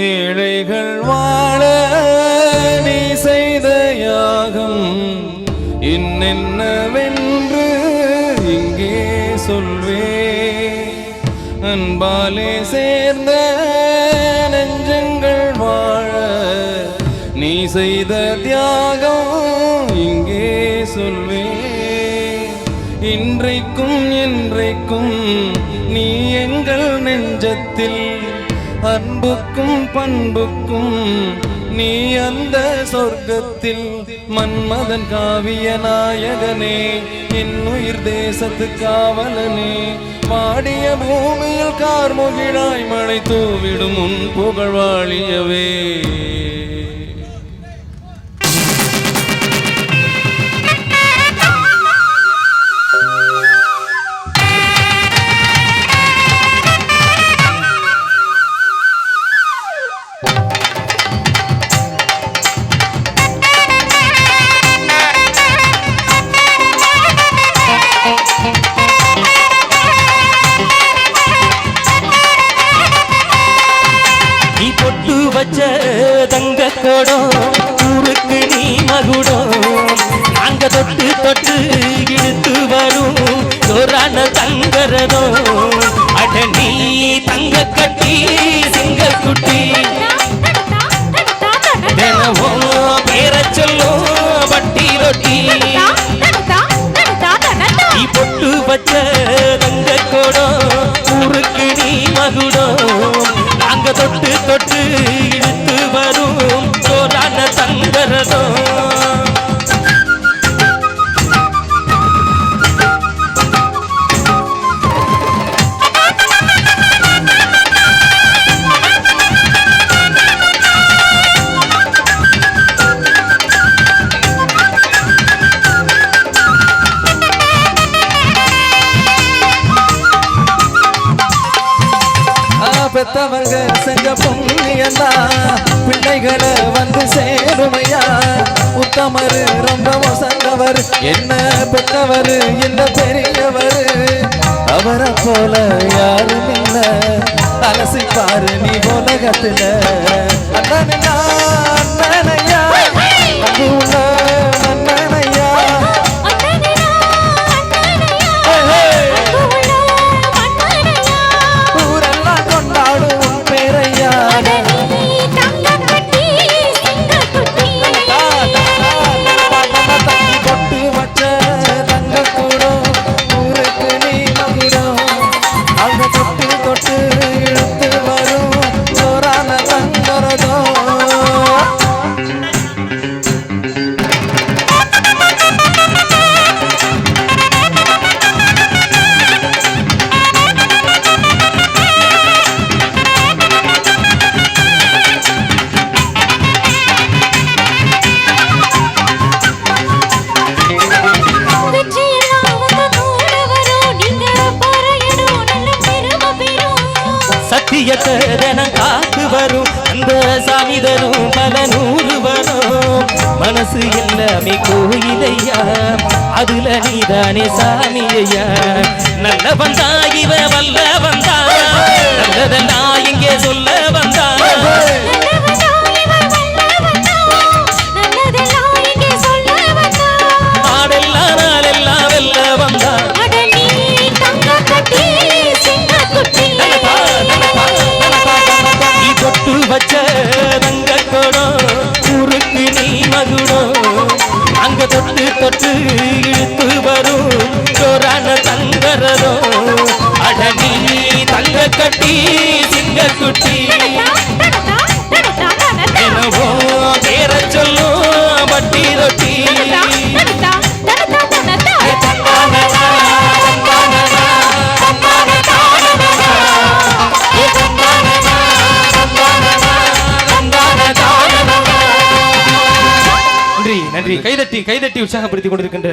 ஏழைகள் வாழ நீ செய்த யாகம் என்னென்னவென்று இங்கே சொல்வே. அன்பாலே சேர்ந்த நெஞ்சங்கள் வாழ நீ செய்த தியாகம் இங்கே சொல்வே. இன்றைக்கும் என்றைக்கும் நீ எங்கள் நெஞ்சத்தில் அன்புக்கும் பண்புக்கும் நீ அந்த சொர்க்கத்தில். மன்மதன் காவிய நாயகனே என் உயிர் தேசத்து காவலனே, வாடிய பூமியில் கார்முகிழாய் மழை தூவிடும் உன் புகழ்வாழியவே. தங்க கோடம் ஊருக்கு நீ மகுடம், நாங்க தொட்டு தொட்டு இழுத்து வரும் ஜோரான தங்கரதம். அட நீ தங்க கட்டி சிங்க குட்டி தினமும் பேர சொல்லும் வட்டி ரொட்டி. நீ பொட்டு வச்ச தங்க கோடம் ஊருக்கு நீ மகுடம், நாங்க தொட்டு தொட்டு இழுத்து வரும் சோரான தங்கரதம். பெத்தவங்க செஞ்ச புண்ணியந்தா பிள்ளைகளை வந்து சேருமையா. உத்தமரு ரொம்ப வசந்தவர், என்ன பெத்தவர் இல்ல பெரியவர், அவரை போல யாரும் இல்ல. அலசிப்பாரு நீ உலகத்துல அண்ணனையா அண்ணனையா அங்கு உள்ள அண்ணனையா. சத்தியத்தனம் காத்து வரும் அந்த சாமி தரும் பல நூறு வரும். மனசு எல்லாமே கோயிலையா, அதுல நீதானே சாமி ஐயா. நல்ல வந்தா இவ வல்ல வந்தா, நல்லதெல்லாம் இங்கே சொல்ல வந்தா. ஆடெல்லாம் நாளெல்லாம் வெல்ல வந்தா. தொட்டு வச்ச தங்க கோடம் ஊருக்கு நீ மகுடம், அங்க தொட்டு தொட்டு இழுத்து வரும் ஜோரான தங்கரதம். அட நீ தங்க கட்டி சிங்க குட்டி பேர சொல்லும் வட்டி ரொட்டி. நன்றி, கைதட்டி கைதட்டி உற்சாகப்படுத்திக் கொண்டிருக்கின்ற